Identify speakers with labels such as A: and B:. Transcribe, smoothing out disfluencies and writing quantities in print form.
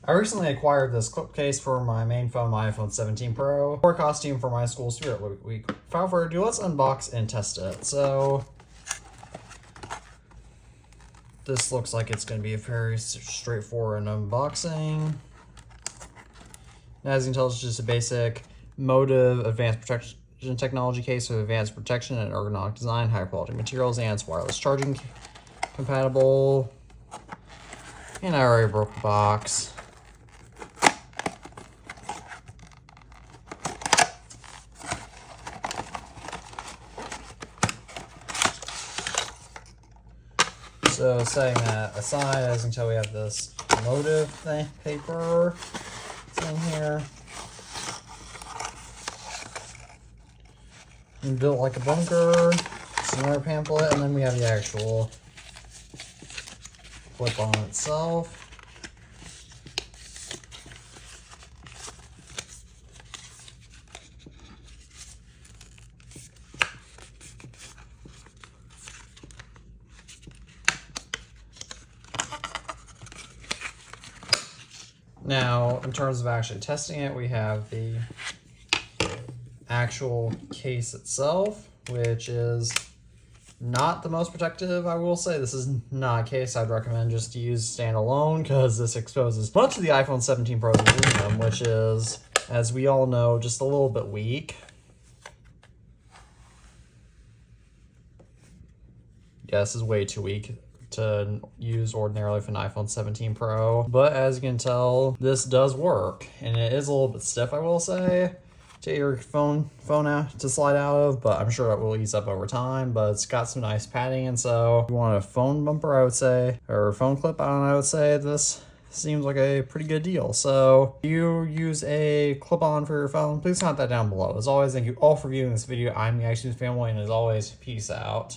A: I recently acquired this clip case for my main phone, my iPhone 17 Pro, for a costume for my school spirit week. Without further ado, let's unbox and test it. So, this looks like it's going to be a very straightforward unboxing. As you can tell, it's just a basic Motive advanced protection technology case with advanced protection and ergonomic design, high quality materials, and it's wireless charging compatible. And I already broke the box. So setting that aside, as you can tell, we have this Motive paper thing here. And built like a bunker. It's another pamphlet, and then we have the actual clip on itself. Now, in terms of actually testing it, we have the actual case itself, which is not the most protective, I will say. This is not a case I'd recommend just to use standalone, because this exposes much of the iPhone 17 Pro's aluminum, which is, as we all know, just a little bit weak. Yeah, this is way too weak to use ordinarily for an iPhone 17 Pro. But as you can tell, this does work. And it is a little bit stiff, I will say, to get your phone out to slide out of, but I'm sure that will ease up over time. But it's got some nice padding, and so if you want a phone bumper, I would say, or a phone clip, I would say this seems like a pretty good deal. So if you use a clip-on for your phone, please comment that down below. As always, thank you all for viewing this video. I'm the iTunes Fanboy, and as always, peace out.